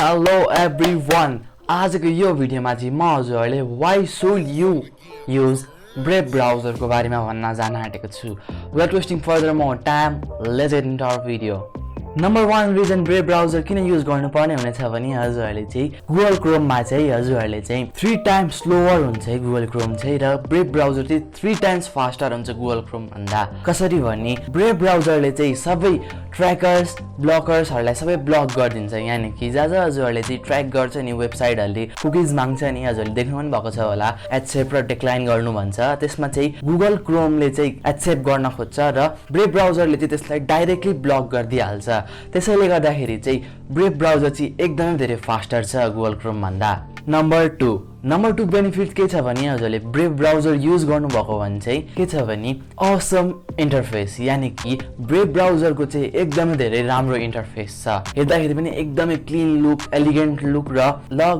Hello everyone. आजको यो भिडियोमा चाहिँ म हजुरहरुले why should you use Brave browser को बारेमा भन्न जान आँटेको छु. Without wasting further more time, let's get into our video. Number 1 reason Brave browser किन युज गर्नुपर्ने हुनेछ भने हजुरहरुले चाहिँ Google Chrome मा चाहिँ हजुरहरुले चाहिँ 3 times slower हुन्छ Google Chrome चाहिँ र Brave browser चाहिँ 3 times faster हुन्छ Google Chrome भन्दा. कसरी भने Brave browser ले चाहिँ सबै ट्र्याकर्स ब्लकर्सहरुलाई सबै ब्लक गरिदिन्छ. यानी कि जहाँ हजुरहरुले चाहिँ ट्र्याक गर्छ नि वेबसाइटहरुले कुकीज माग्छ नि हजुरहरुले देख्नु पनि भएको छ होला एक्सेप्ट र डिक्लाइन गर्नु भन्छ. त्यसमा चाहिँ Google Chrome ले चाहिँ एक्सेप्ट गर्न खोज्छ र Brave browser ले चाहिँ त्यसलाई डाइरेक्टली ब्लक गर्दिहाल्छ. त्यसैले गर्दाखेरि चाहिँ Brave browser चाहिँ एकदमै धेरै फास्टर छ Google Chrome भन्दा. नम्बर 2 बेनिफिट के छ भने हजुरले Brave browser युज गर्नु भएको भने चाहिँ के छ भने awesome इन्टरफेस. यानी कि Brave browser को चाहिँ एकदमै धेरै राम्रो इन्टरफेस छ. हेर्दाखेरि पनि एकदमै क्लीन लुक, एलिगेन्ट लुक र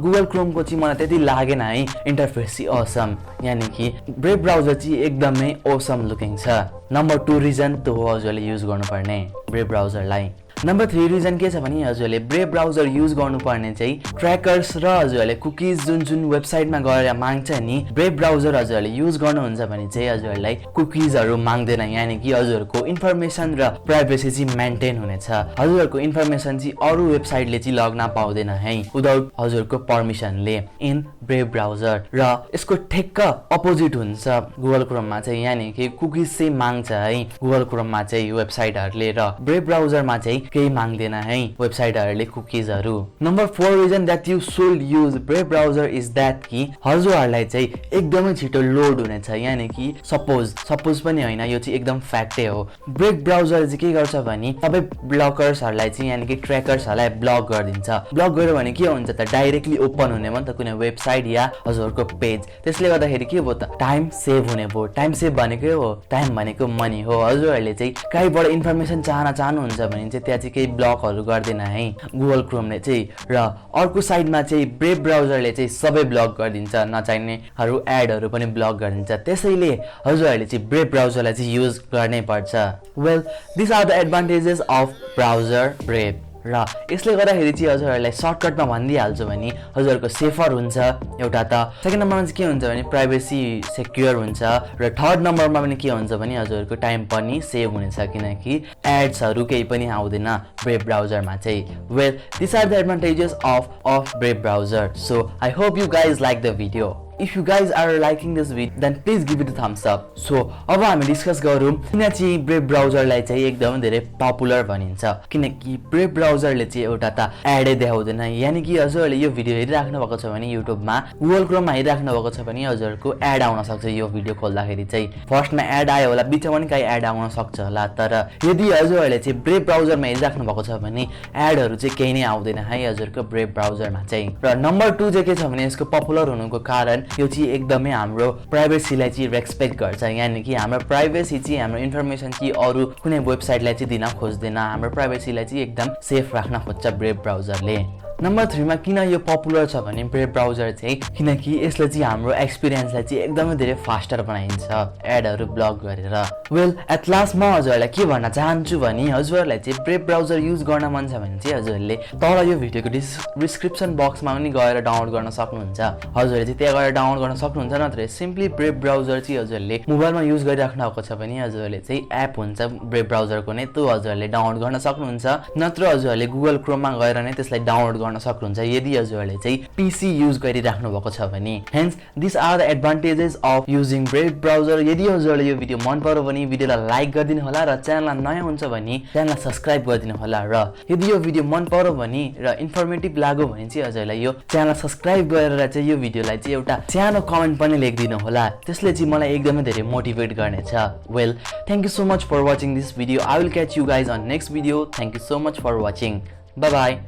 Google Chrome को चाहिँ मलाई त्यति लागेन है इन्टरफेस चाहिँ awesome. यानी कि Brave browser चाहिँ एकदमै awesome लुकिङ छ. नम्बर 2 रिजन त हो हजुरले युज गर्नुपर्ने Brave browser लाई. नम्बर 3 रिजन के छ भने हजुरले Brave browser युज गर्नुपर्ने चाहिँ ट्र्याकर्स र हजुरले कुकीज जुन वेबसाइटमा गएर माग्छ नि Brave browser हजुरले युज गर्नुहुन्छ भने चाहिँ हजुरलाई कुकीजहरु माग्दैन. यानी कि हजुरको इन्फर्मेसन र प्राइभेसी चाहिँ मेन्टेन हुनेछ. हजुरको इन्फर्मेसन चाहिँ अरु वेबसाइटले चाहिँ लग्न पाउँदैन है विदाउट हजुरको परमिसनले इन Brave browser. र यसको ठेक्क अपोजिट हुन्छ Google Chrome मा चाहिँ. यानी कि कुकीज चाहिँ माग्छ है Google Chrome मा चाहिँ वेबसाइटहरुले र Brave browser मा चाहिँ केही माग्दैन है वेबसाइटहरुले कुकीजहरु. Number 4 reason that you should use Brave browser is that कि हजुरहरुलाई चाहिँ एकदमै छिटो लोड हुनेछ. यानी कि सपोज पनि हैन यो चाहिँ एकदम फ्याक्टै हो. Brave browser चाहिँ के गर्छ भने सबै ब्लकर्सहरुलाई चाहिँ यानी कि ट्र्याकर्सहरुलाई ब्लक गरिदिन्छ. ब्लक गर्यो भने के हुन्छ त डाइरेक्टली ओपन हुने हो नि त कुनै वेबसाइट या हजुरको पेज. त्यसले गर्दाखेरि के भयो त टाइम सेभ हुने भयो. टाइम सेभ भनेकै हो टाइम भनेको मनी हो. हजुरहरुले चाहिँ कहीबाट इन्फर्मेसन चाहनुहुन्छ भने चाहिँ त्यहाँ चाहिँ केही ब्लकहरु गर्दैन है Google Chrome ले चाहिँ. र अर्को साइडमा चाहिँ Brave browser ले चाहिँ सबै ब्लक गरिदिन्छ. नचाहिनेहरु एडहरु पनि ब्लक गरिदिन्छ. त्यसैले हजुरहरुले चाहिँ Brave browser लाई चाहिँ युज गर्नै पर्छ. Well this are the advantages of browser Brave. र यसले गर्दाखेरि चाहिँ हजुरहरुलाई सर्टकटमा भनिदिहाल्छु भने हजुरको सेफर हुन्छ एउटा त. सेकेन्ड नम्बरमा चाहिँ के हुन्छ भने प्राइभेसी सेक्युर हुन्छ र थर्ड नम्बरमा पनि के हुन्छ भने हजुरको टाइम पनि सेभ हुनेछ किनकि एड्सहरु केही पनि आउँदैन Brave browser मा चाहिँ. Well this are the advantages of Brave browser. So I hope you guys like the video. If you guys are liking this video, then please give it a thumbs up. So अब हामी discuss गरौँ किन चाहिँ Brave browser लाई चाहिँ एकदमै धेरै popular भनिन्छ. किनकि Brave browser ले चाहिँ एउटा त एडै देखाउँदैन. यानी कि हजुरले यो भिडियो हेरिराख्नु भएको छ भने YouTube मा Google Chrome मा हेरिराख्नु भएको छ भने हजुरको एड आउन सक्छ. यो भिडियो खोल्दाखेरि चाहिँ फर्स्टमा एड आयो होला बिचमा पनि कहीँ एड आउन सक्छ होला. तर यदि हजुरले चाहिँ Brave browser मा हेरिराख्नु भएको छ भने एडहरु चाहिँ केही नै आउँदैन है हजुरको Brave browser मा चाहिँ. र नम्बर 2 चाहिँ के छ भने यसको पपुलर हुनुको कारण यो चाहिँ एकदमै हाम्रो प्राइभेसीलाई चाहिँ रेस्पेक्ट गर्छ. यानी कि हाम्रो प्राइभेसी चाहिँ हाम्रो इन्फर्मेसन चाहिँ अरु कुनै वेबसाइटलाई चाहिँ दिन खोज्दैन. हाम्रो प्राइभेसीलाई चाहिँ एकदम सेफ राख्न खोज्छ Brave browser ले. नम्बर 3 मा किन यो पपुलर छ भने Brave browser चाहिँ किनकि यसले चाहिँ हाम्रो एक्सपिरियन्सलाई चाहिँ एकदमै धेरै फास्टर बनाइन्छ एडहरु ब्लक गरेर. वेल एट लास्ट म हजुरलाई के भन्न चाहन्छु भने हजुरलाई चाहिँ Brave browser युज गर्न मन छ भने चाहिँ हजुरले तल यो भिडियोको डिस्क्रिप्सन बक्समा पनि गएर डाउनलोड गर्न सक्नुहुन्छ. हजुरले चाहिँ त्यहाँ गएर डाउनलोड गर्न सक्नुहुन्छ. नत्र सिम्पली Brave browser चाहिँ हजुरले मोबाइलमा युज गरिराख्नु भएको छ भने हजुरले चाहिँ एप हुन्छ Brave browser को नै त्यो हजुरले डाउनलोड गर्न सक्नुहुन्छ. नत्र हजुरले Google Chrome मा गएर नै त्यसलाई डाउनलोड गर्न सक्नुहुन्छ यदि हजुरले चाहिँ PC युज गरिराख्नु भएको छ भने. Hence this are the advantages of using Brave browser. यदि हजुरले यो भिडियो मन पर्यो भने भिडियोलाई लाइक गरिदिनु होला र च्यानललाई नयाँ हुन्छ भने च्यानललाई सब्स्क्राइब गरिदिनु होला. र यदि यो भिडियो मन पर्यो भने र इन्फर्मेटिभ लाग्यो भने चाहिँ हजुरलाई यो च्यानल सब्स्क्राइब गरेर चाहिँ यो भिडियोलाई चाहिँ एउटा सानो कमेन्ट पनि लेखिदिनु होला. त्यसले चाहिँ मलाई एकदमै धेरै मोटिभेट गर्नेछ. Well thank you so much for watching this video. I will catch you guys on next video. Thank you so much for watching. Bye by.